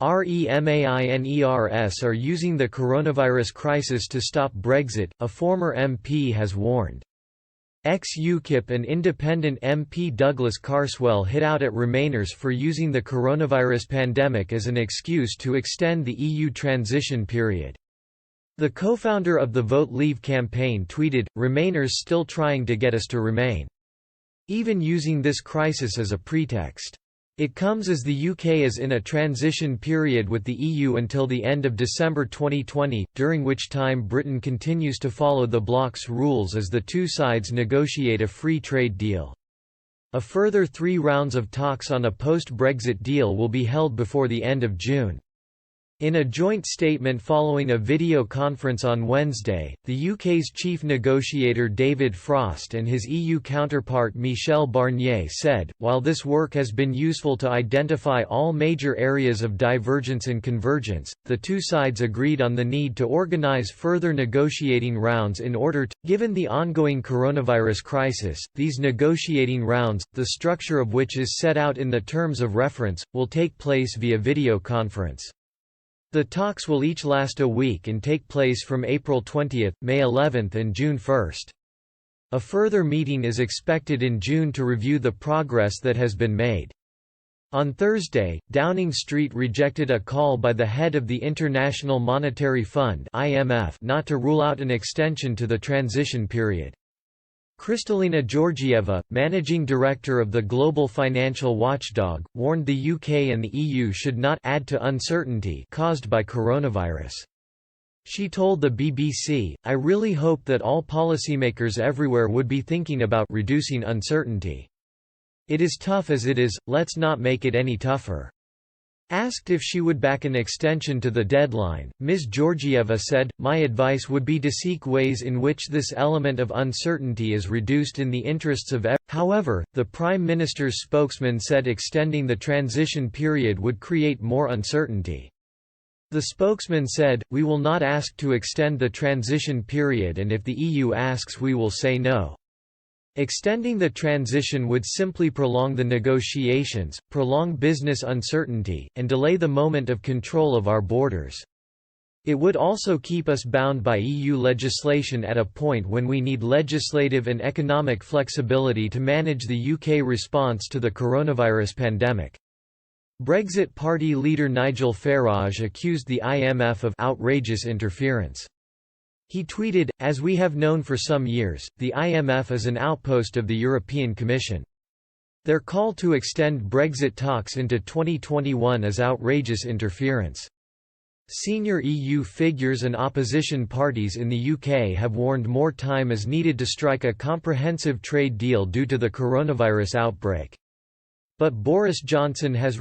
REMAINERS are using the coronavirus crisis to stop Brexit, a former MP has warned. Ex-UKIP and independent MP Douglas Carswell hit out at Remainers for using the coronavirus pandemic as an excuse to extend the EU transition period. The co-founder of the Vote Leave campaign tweeted, "Remainers still trying to get us to remain. Even using this crisis as a pretext. It comes as the UK is in a transition period with the EU until the end of December 2020, during which time Britain continues to follow the bloc's rules as the two sides negotiate a free trade deal. A further 3 rounds of talks on a post-Brexit deal will be held before the end of June." In a joint statement following a video conference on Wednesday, the UK's chief negotiator David Frost and his EU counterpart Michel Barnier said, "While this work has been useful to identify all major areas of divergence and convergence, the two sides agreed on the need to organise further negotiating rounds in order to, given the ongoing coronavirus crisis, these negotiating rounds, the structure of which is set out in the terms of reference, will take place via video conference. The talks will each last a week and take place from April 20, May 11 and June 1. A further meeting is expected in June to review the progress that has been made." On Thursday, Downing Street rejected a call by the head of the International Monetary Fund (IMF) not to rule out an extension to the transition period. Kristalina Georgieva, managing director of the global financial watchdog, warned the UK and the EU should not add to uncertainty caused by coronavirus. She told the BBC, "I really hope that all policymakers everywhere would be thinking about reducing uncertainty. It is tough as it is, let's not make it any tougher." Asked if she would back an extension to the deadline, Ms. Georgieva said, "My advice would be to seek ways in which this element of uncertainty is reduced in the interests of everyone." However, the Prime Minister's spokesman said extending the transition period would create more uncertainty. The spokesman said, "We will not ask to extend the transition period, and if the EU asks we will say no. Extending the transition would simply prolong the negotiations, prolong business uncertainty, and delay the moment of control of our borders. It would also keep us bound by EU legislation at a point when we need legislative and economic flexibility to manage the UK response to the coronavirus pandemic." Brexit Party leader Nigel Farage accused the IMF of outrageous interference. He tweeted, "As we have known for some years, the IMF is an outpost of the European Commission. Their call to extend Brexit talks into 2021 is outrageous interference." Senior EU figures and opposition parties in the UK have warned more time is needed to strike a comprehensive trade deal due to the coronavirus outbreak. But Boris Johnson has